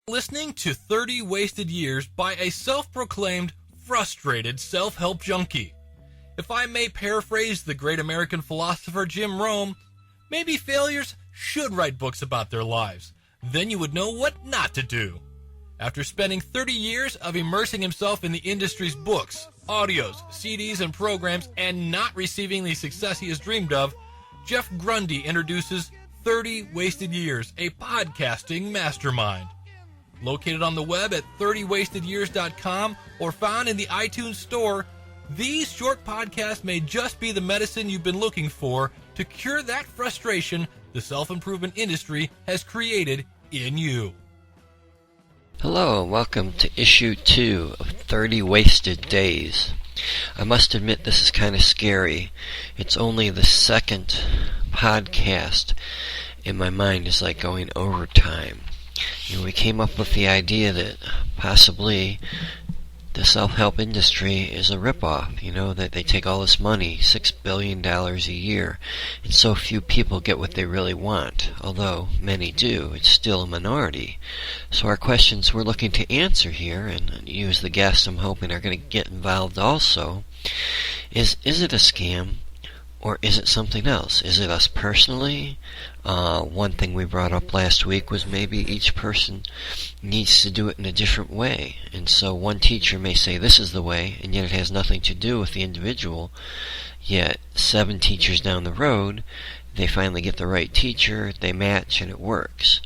Listening to 30 Wasted Years by a self-proclaimed, frustrated self-help junkie. If I may paraphrase the great American philosopher Jim Rome, maybe failures should write books about their lives. Then you would know what not to do. After spending 30 years of immersing himself in the industry's books, audios, CDs, and programs and not receiving the success he has dreamed of, Jeff Grundy introduces 30 Wasted Years, a podcasting mastermind. Located on the web at 30wastedyears.com or found in the iTunes Store, these short podcasts may just be the medicine you've been looking for to cure that frustration the self-improvement industry has created in you. Hello, and welcome to issue 2 of 30 Wasted Days. I must admit this is kind of scary. It's only the second podcast, and my mind is like going overtime. We came up with the idea that possibly the self-help industry is a ripoff, that they take all this money, $6 billion a year, and so few people get what they really want. Although many do, it's still a minority. So our questions we're looking to answer here, and you as the guest I'm hoping are going to get involved also, is it a scam? Or is it something else? Is it us personally? One thing we brought up last week was maybe each person needs to do it in a different way. And so one teacher may say this is the way, and yet it has nothing to do with the individual. Yet 7 teachers down the road, they finally get the right teacher, they match, and it works.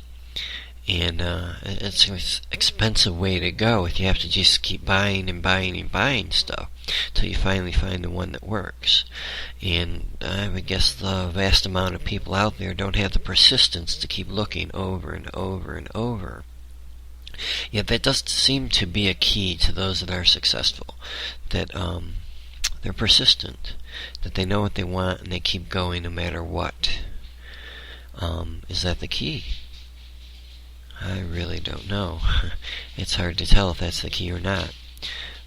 And it's an expensive way to go if you have to just keep buying and buying and buying stuff till you finally find the one that works. And I would guess the vast amount of people out there don't have the persistence to keep looking over and over and over. Yet that does seem to be a key to those that are successful, that they're persistent, that they know what they want and they keep going no matter what. Is that the key? I really don't know. It's hard to tell if that's the key or not.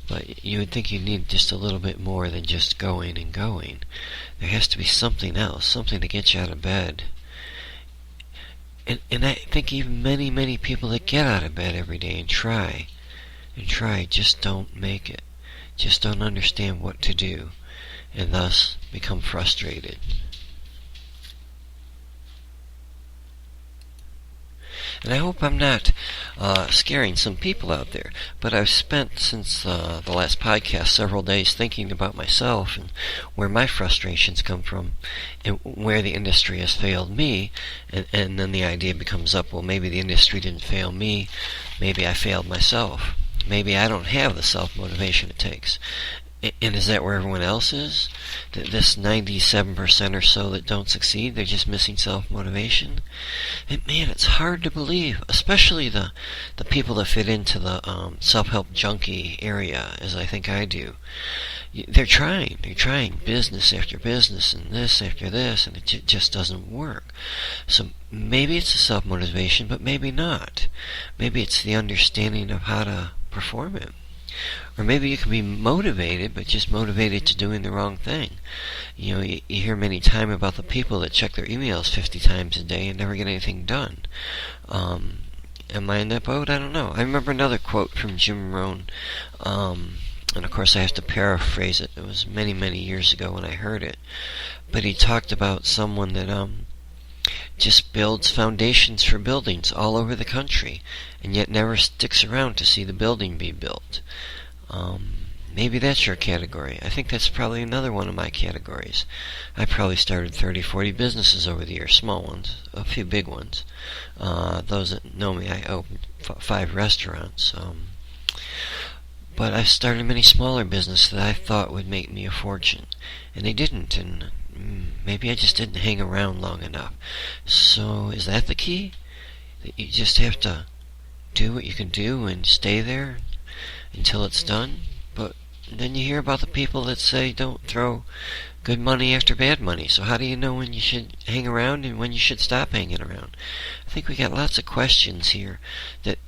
But you would think you need just a little bit more than just going and going. There has to be something else, something to get you out of bed. And I think even many people that get out of bed every day and try, just don't make it. Just don't understand what to do, and thus become frustrated. And I hope I'm not scaring some people out there, but I've spent since the last podcast several days thinking about myself and where my frustrations come from and where the industry has failed me, and then the idea becomes up, well, maybe the industry didn't fail me, maybe I failed myself, maybe I don't have the self-motivation it takes. And is that where everyone else is? This 97% or so that don't succeed, they're just missing self-motivation? And man, it's hard to believe, especially the people that fit into the self-help junkie area, as I think I do. They're trying business after business and this after this, and it just doesn't work. So maybe it's a self-motivation, but maybe not. Maybe it's the understanding of how to perform it. Or maybe you can be motivated, but just motivated to doing the wrong thing. You hear many times about the people that check their emails 50 times a day and never get anything done. Am I in that boat? I don't know. I remember another quote from Jim Rohn, and of course I have to paraphrase it. It was many years ago when I heard it. But he talked about someone that just builds foundations for buildings all over the country, and yet never sticks around to see the building be built. Maybe that's your category. I think that's probably another one of my categories. I probably started 30, 40 businesses over the years, small ones, a few big ones. Those that know me, I opened 5 restaurants. But I've started many smaller businesses that I thought would make me a fortune, and they didn't, and maybe I just didn't hang around long enough. So is that the key? That you just have to do what you can do and stay there until it's done? But then you hear about the people that say don't throw good money after bad money. So how do you know when you should hang around and when you should stop hanging around? I think we got lots of questions here that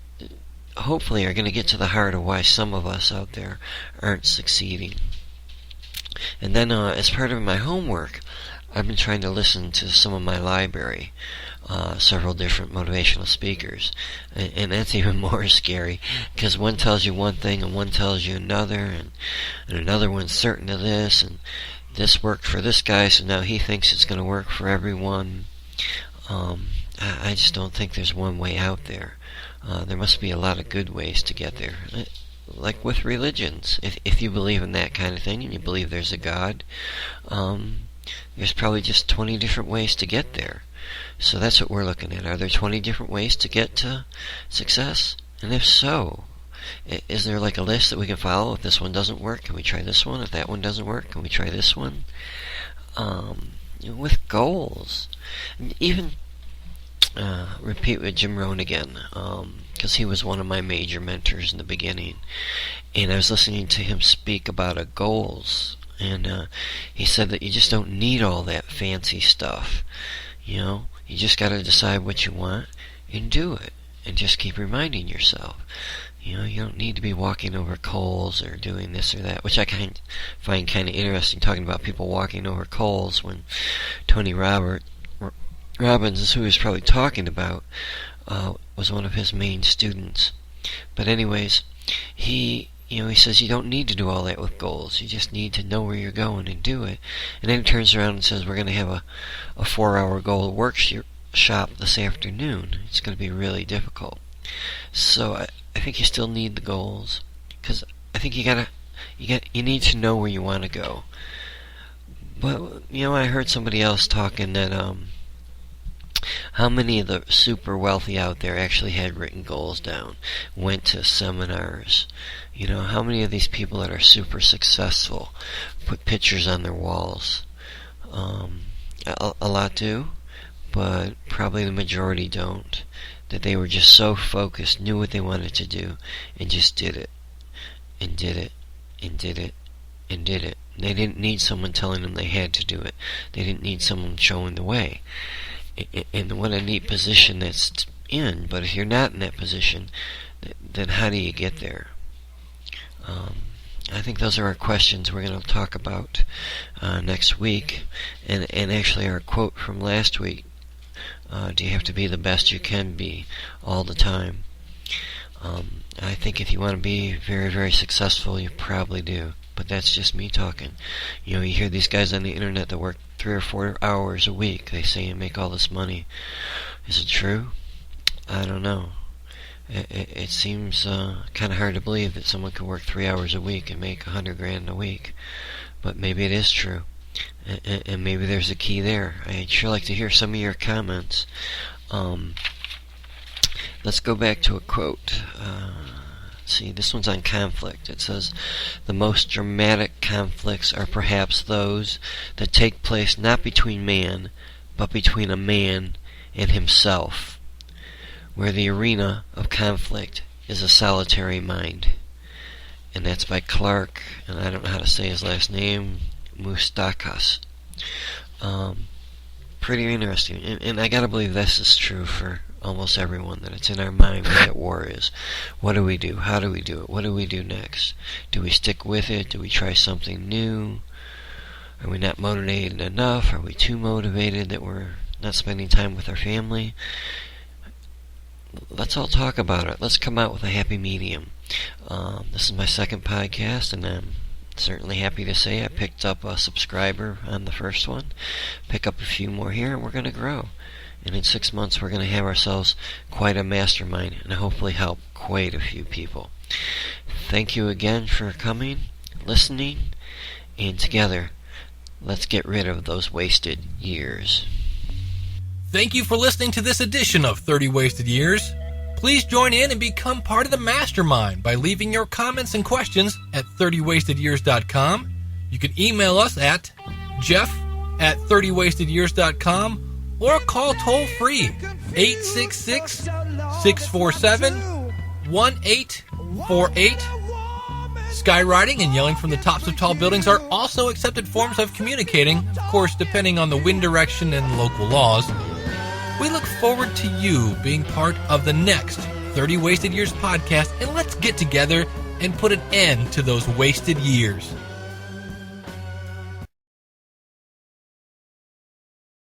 hopefully are going to get to the heart of why some of us out there aren't succeeding. And then as part of my homework, I've been trying to listen to some of my library. several different motivational speakers, and that's even more scary, because one tells you one thing and one tells you another, and another one's certain of this, and this worked for this guy, so now he thinks it's going to work for everyone. I just don't think there's one way out there. There must be a lot of good ways to get there. Like with religions, if you believe in that kind of thing and you believe there's a God, there's probably just 20 different ways to get there. So that's what we're looking at. Are there 20 different ways to get to success? And if so, is there like a list that we can follow? If this one doesn't work, can we try this one? If that one doesn't work, can we try this one? With goals. And even repeat with Jim Rohn again, because he was one of my major mentors in the beginning, and I was listening to him speak about goals, and he said that you just don't need all that fancy stuff. You just got to decide what you want and do it, and just keep reminding yourself. You don't need to be walking over coals or doing this or that, which I find kind of interesting, talking about people walking over coals, when Tony Robbins, who he was probably talking about, was one of his main students. But anyways, he says you don't need to do all that with goals. You just need to know where you're going and do it. And then he turns around and says, we're going to have a 4-hour goal workshop this afternoon. It's going to be really difficult. So I think you still need the goals, because I think you need to know where you want to go. But I heard somebody else talking that how many of the super wealthy out there actually had written goals down, went to seminars. How many of these people that are super successful put pictures on their walls? A lot do, but probably the majority don't. That they were just so focused, knew what they wanted to do, and just did it, and did it, and did it, and did it. They didn't need someone telling them they had to do it. They didn't need someone showing the way. And what a neat position that's in. But if you're not in that position, then how do you get there? I think those are our questions we're going to talk about next week. And actually our quote from last week, do you have to be the best you can be all the time? I think if you want to be very, very successful, you probably do. But that's just me talking. You hear these guys on the internet that work 3 or 4 hours a week. They say you make all this money. Is it true? I don't know. It seems kind of hard to believe that someone can work 3 hours a week and make $100,000 a week. But maybe it is true. And maybe there's a key there. I'd sure like to hear some of your comments. Let's go back to a quote. See, this one's on conflict. It says, the most dramatic conflicts are perhaps those that take place not between man, but between a man and himself, where the arena of conflict is a solitary mind. And that's by Clark, and I don't know how to say his last name, Moustakas. Pretty interesting. And I gotta believe this is true for almost everyone, that it's in our mind where that war is. What do we do? How do we do it? What do we do next? Do we stick with it? Do we try something new? Are we not motivated enough? Are we too motivated that we're not spending time with our family? Let's all talk about it. Let's come out with a happy medium. This is my second podcast, and I'm certainly happy to say I picked up a subscriber on the first one. Pick up a few more here, and we're going to grow. And in 6 months, we're going to have ourselves quite a mastermind and hopefully help quite a few people. Thank you again for coming, listening, and together, let's get rid of those wasted years. Thank you for listening to this edition of 30 Wasted Years. Please join in and become part of the mastermind by leaving your comments and questions at 30wastedyears.com. You can email us at jeff@30wastedyears.com or call toll-free 866-647-1848. Skywriting and yelling from the tops of tall buildings are also accepted forms of communicating, of course, depending on the wind direction and local laws. We look forward to you being part of the next 30 Wasted Years podcast, and let's get together and put an end to those wasted years.